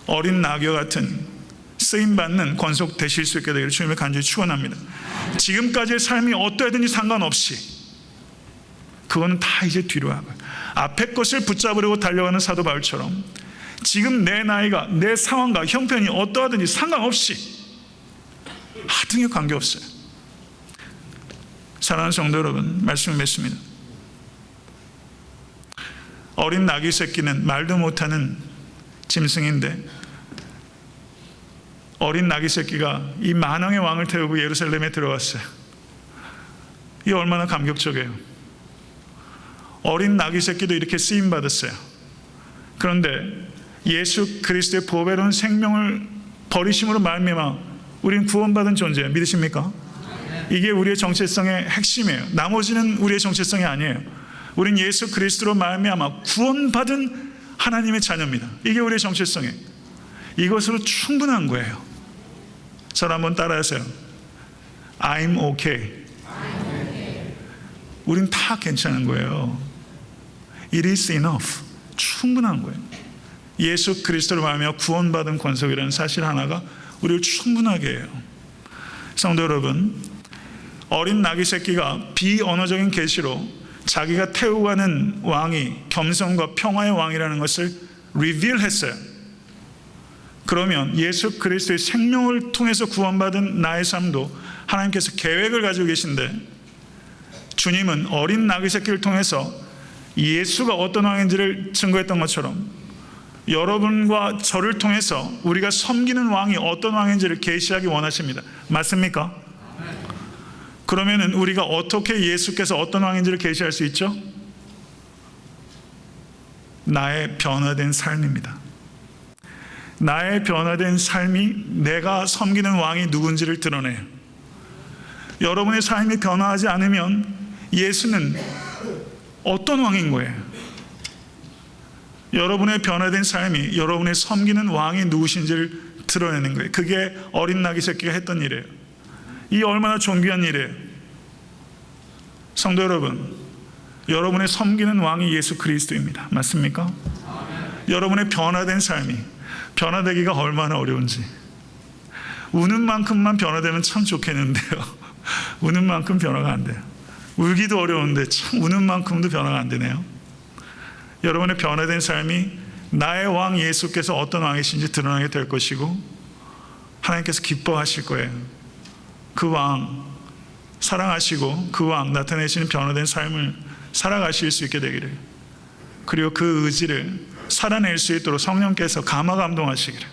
어린 나귀와 같은 쓰임받는 권속 되실 수 있게 되기를 주님의 간절히 축원합니다. 지금까지의 삶이 어떠하든지 상관없이 그거는 다 이제 뒤로 하고요. 앞에 것을 붙잡으려고 달려가는 사도 바울처럼 지금 내 나이가 내 상황과 형편이 어떠하든지 상관없이 하등에 관계없어요. 사랑하는 성도 여러분, 말씀을 맺습니다. 어린 나귀 새끼는 말도 못하는 짐승인데 어린 나귀 새끼가 이 만왕의 왕을 태우고 예루살렘에 들어왔어요. 이게 얼마나 감격적이에요. 어린 나귀 새끼도 이렇게 쓰임받았어요. 그런데 예수 그리스도의 보배로운 생명을 버리심으로 말미암아 우리는 구원받은 존재예요. 믿으십니까? 이게 우리의 정체성의 핵심이에요. 나머지는 우리의 정체성이 아니에요. 우린 예수 그리스도로 말미암아 구원받은 하나님의 자녀입니다. 이게 우리의 정체성이에요. 이것으로 충분한 거예요. 저를 한번 따라하세요. I'm okay. 우린 다 괜찮은 거예요. It is enough. 충분한 거예요. 예수 그리스도로 말미암아 구원받은 권속이라는 사실 하나가 우리를 충분하게 해요. 성도 여러분, 어린 나귀 새끼가 비언어적인 계시로 자기가 태우가는 왕이 겸손과 평화의 왕이라는 것을 리빌했어요. 그러면 예수 그리스도의 생명을 통해서 구원받은 나의 삶도 하나님께서 계획을 가지고 계신데, 주님은 어린 나귀 새끼를 통해서 예수가 어떤 왕인지를 증거했던 것처럼 여러분과 저를 통해서 우리가 섬기는 왕이 어떤 왕인지를 계시하기 원하십니다. 맞습니까? 그러면은 우리가 어떻게 예수께서 어떤 왕인지를 계시할 수 있죠? 나의 변화된 삶입니다. 나의 변화된 삶이 내가 섬기는 왕이 누군지를 드러내요. 여러분의 삶이 변화하지 않으면 예수는 어떤 왕인 거예요? 여러분의 변화된 삶이 여러분의 섬기는 왕이 누구신지를 드러내는 거예요. 그게 어린 나귀 새끼가 했던 일이에요. 이 얼마나 존귀한 일이에요. 성도 여러분, 여러분의 섬기는 왕이 예수 그리스도입니다. 맞습니까? 여러분의 변화된 삶이 변화되기가 얼마나 어려운지. 우는 만큼만 변화되면 참 좋겠는데요. 우는 만큼 변화가 안 돼요. 울기도 어려운데 참 우는 만큼도 변화가 안 되네요. 여러분의 변화된 삶이 나의 왕 예수께서 어떤 왕이신지 드러나게 될 것이고, 하나님께서 기뻐하실 거예요. 그 왕 사랑하시고 그 왕 나타내시는 변화된 삶을 살아가실 수 있게 되기를, 그리고 그 의지를 살아낼 수 있도록 성령께서 감화 감동하시기를,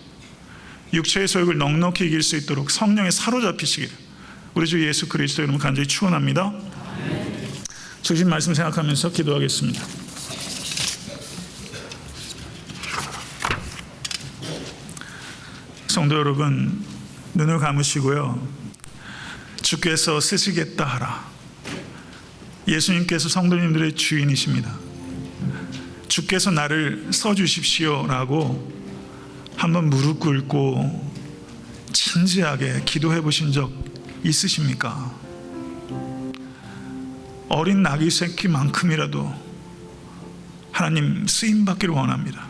육체의 소욕을 넉넉히 이길 수 있도록 성령에 사로잡히시기를 우리 주 예수 그리스도 이름으로 간절히 축원합니다. 주신 말씀 생각하면서 기도하겠습니다. 성도 여러분, 눈을 감으시고요. 주께서 쓰시겠다 하라. 예수님께서 성도님들의 주인이십니다. 주께서 나를 써주십시오 라고 한번 무릎 꿇고 진지하게 기도해 보신 적 있으십니까? 어린 나귀 새끼만큼이라도 하나님 쓰임받기를 원합니다.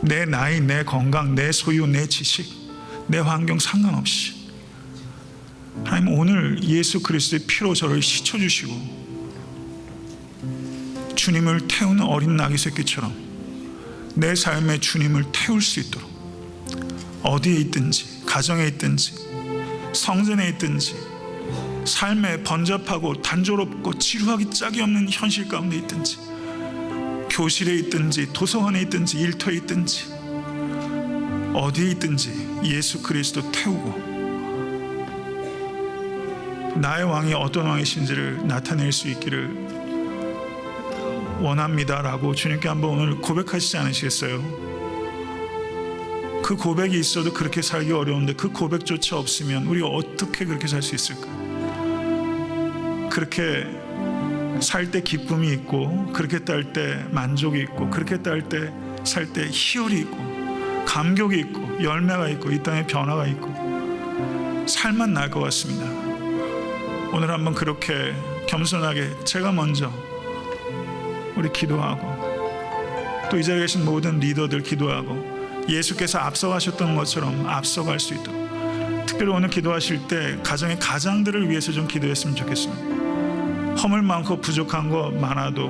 내 나이, 내 건강, 내 소유, 내 지식, 내 환경 상관없이 하나님 오늘 예수 그리스도의 피로 저를 씻어주시고 주님을 태우는 어린 나귀 새끼처럼 내 삶에 주님을 태울 수 있도록, 어디에 있든지, 가정에 있든지, 성전에 있든지, 삶에 번잡하고 단조롭고 지루하기 짝이 없는 현실 가운데 있든지, 교실에 있든지, 도서관에 있든지, 일터에 있든지, 어디에 있든지 예수 그리스도 태우고 나의 왕이 어떤 왕이신지를 나타낼 수 있기를 원합니다라고 주님께 한번 오늘 고백하시지 않으시겠어요? 그 고백이 있어도 그렇게 살기 어려운데 그 고백조차 없으면 우리가 어떻게 그렇게 살 수 있을까요? 그렇게 살 때 기쁨이 있고, 그렇게 딸 때 만족이 있고, 그렇게 딸 때 살 때 희열이 있고, 감격이 있고, 열매가 있고, 이 땅에 변화가 있고, 살만 날 것 같습니다. 오늘 한번 그렇게 겸손하게 제가 먼저 우리 기도하고, 또 이 자리에 계신 모든 리더들 기도하고, 예수께서 앞서가셨던 것처럼 앞서갈 수 있도록, 특별히 오늘 기도하실 때 가정의 가장들을 위해서 좀 기도했으면 좋겠습니다. 허물 많고 부족한 거 많아도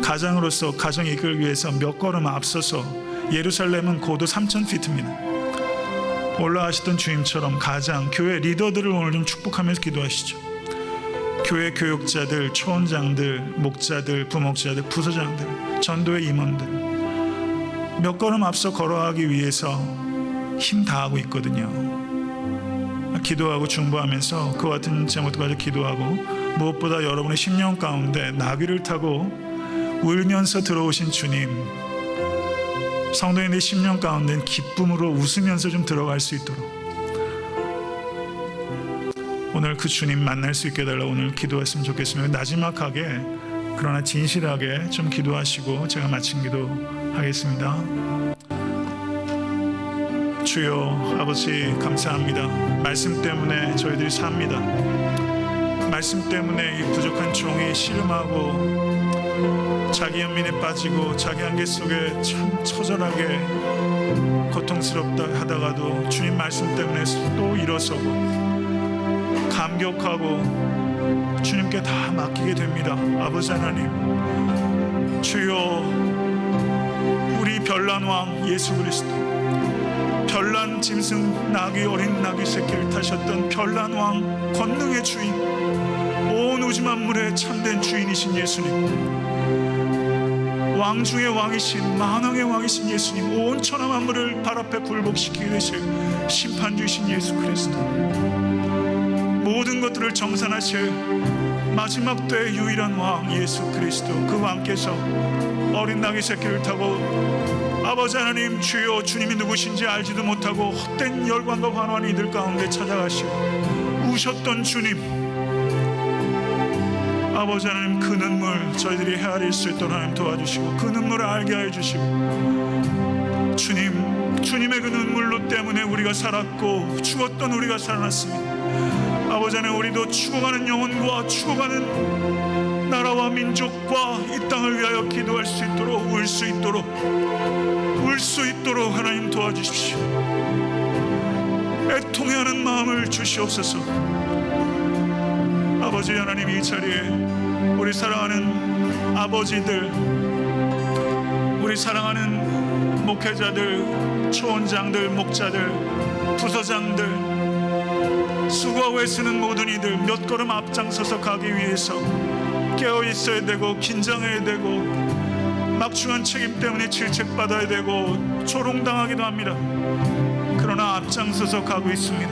가장으로서 가정의 이끌기 위해서 몇 걸음 앞서서, 예루살렘은 고도 3,000피트입니다. 올라가시던 주님처럼 가장, 교회 리더들을 오늘 좀 축복하면서 기도하시죠. 교회 교육자들, 초원장들, 목자들, 부목자들, 부서장들, 전도의 임원들 몇 걸음 앞서 걸어가기 위해서 힘 다하고 있거든요. 기도하고 중보하면서 그 같은 제목까지 기도하고, 무엇보다 여러분의 심령 가운데 나귀를 타고 울면서 들어오신 주님, 성도인들의 10년 가운데는 기쁨으로 웃으면서 좀 들어갈 수 있도록 오늘 그 주님 만날 수 있게 해달라고 오늘 기도했으면 좋겠습니다. 나지막하게 그러나 진실하게 좀 기도하시고 제가 마친 기도하겠습니다. 주여 아버지 감사합니다. 말씀 때문에 저희들이 삽니다. 말씀 때문에 이 부족한 종이 씨름하고 자기 연민에 빠지고 자기 한계 속에 참 처절하게 고통스럽다 하다가도 주님 말씀 때문에 또 일어서고 감격하고 주님께 다 맡기게 됩니다. 아버지 하나님, 주여 우리 별난 왕 예수 그리스도, 별난 짐승 나귀 어린 나귀 새끼를 타셨던 별난 왕 권능의 주인, 온 우주 만물의 참된 주인이신 예수님, 왕 중의 왕이신 만왕의 왕이신 예수님, 온 천하 만물을 발 앞에 굴복시키게 되실 심판주이신 예수 그리스도, 모든 것들을 정산하실 마지막 때의 유일한 왕 예수 그리스도, 그 왕께서 어린 나귀 새끼를 타고 아버지 하나님 주여 주님이 누구신지 알지도 못하고 헛된 열광과 환환이 이들 가운데 찾아가시고 우셨던 주님, 아버지 하나님 그 눈물 저희들이 헤아릴 수 있도록 하나님 도와주시고 그 눈물을 알게 하여 주시고 주님의 그 눈물로 때문에 우리가 살았고 죽었던 우리가 살아났습니다. 아버지 하나님 우리도 죽어가는 영혼과 죽어가는 나라와 민족과 이 땅을 위하여 기도할 수 있도록 울 수 있도록 하나님 도와주십시오. 애통해하는 마음을 주시옵소서. 아버지 하나님 이 자리에 우리 사랑하는 아버지들, 우리 사랑하는 목회자들, 초원장들, 목자들, 부서장들, 수고하고 애쓰는 모든 이들 몇 걸음 앞장서서 가기 위해서 깨어 있어야 되고 긴장해야 되고 막중한 책임 때문에 질책받아야 되고 조롱당하기도 합니다. 그러나 앞장서서 가고 있습니다.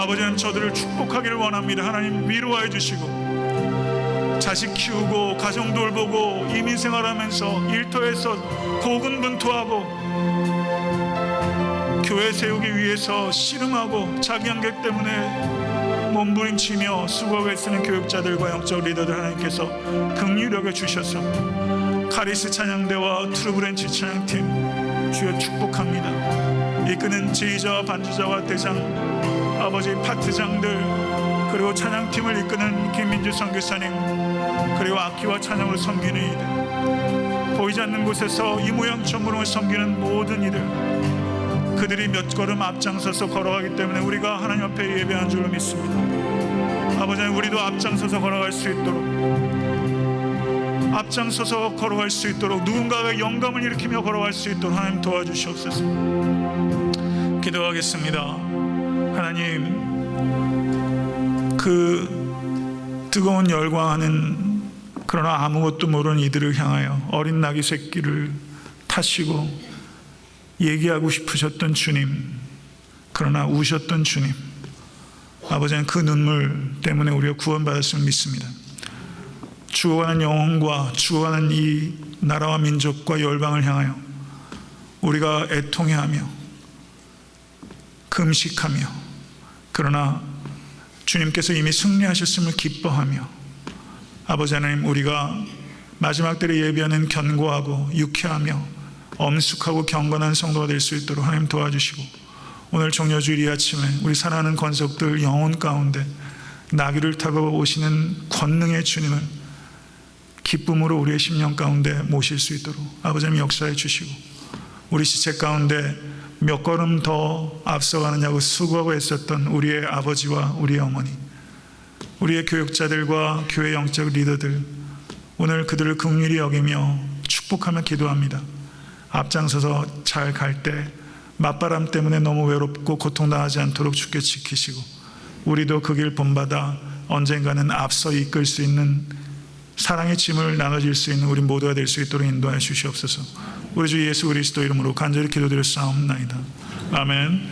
아버지는 저들을 축복하기를 원합니다. 하나님 위로하여 주시고 자식 키우고 가정 돌보고 이민생활하면서 일터에서 고군분투하고 교회 세우기 위해서 씨름하고 자기 한계 때문에 몸부림치며 수고하고 애쓰는 교육자들과 영적 리더들 하나님께서 긍휼히 여겨 주셔서 카리스 찬양대와 트루브렌치 찬양팀 주여 축복합니다. 이끄는 지휘자와 반주자와 대장 아버지 파트장들 그리고 찬양팀을 이끄는 김민주 선교사님 그리고 악기와 찬양으로 섬기는 이들 보이지 않는 곳에서 이 모양 저 모양을 섬기는 모든 이들 그들이 몇 걸음 앞장서서 걸어가기 때문에 우리가 하나님 앞에 예배한 줄로 믿습니다. 아버지 우리도 앞장서서 걸어갈 수 있도록 누군가가 영감을 일으키며 걸어갈 수 있도록 하나님 도와주시옵소서. 기도하겠습니다. 하나님 그 뜨거운 열광하는 그러나 아무것도 모르는 이들을 향하여 어린 나귀 새끼를 타시고 얘기하고 싶으셨던 주님, 그러나 우셨던 주님, 아버지는 그 눈물 때문에 우리가 구원받았음을 믿습니다. 죽어가는 영혼과 죽어가는 이 나라와 민족과 열방을 향하여 우리가 애통해하며 금식하며 그러나 주님께서 이미 승리하셨음을 기뻐하며 아버지 하나님 우리가 마지막 때를 예비하는 견고하고 유쾌하며 엄숙하고 경건한 성도가 될 수 있도록 하나님 도와주시고 오늘 종려주일 이 아침에 우리 사랑하는 권속들 영혼 가운데 나귀를 타고 오시는 권능의 주님을 기쁨으로 우리의 심령 가운데 모실 수 있도록 아버지 하나님 역사해 주시고 우리 시체 가운데 몇 걸음 더 앞서가느냐고 수고하고 애썼던 우리의 아버지와 우리의 어머니 우리의 교육자들과 교회 영적 리더들 오늘 그들을 긍휼히 여기며 축복하며 기도합니다. 앞장서서 잘 갈 때 맞바람 때문에 너무 외롭고 고통당하지 않도록 주께 지키시고 우리도 그 길 본받아 언젠가는 앞서 이끌 수 있는 사랑의 짐을 나눠질 수 있는 우리 모두가 될 수 있도록 인도하여 주시옵소서. 우리 주 예수 그리스도 이름으로 간절히 기도드렸사옵나이다. 아멘.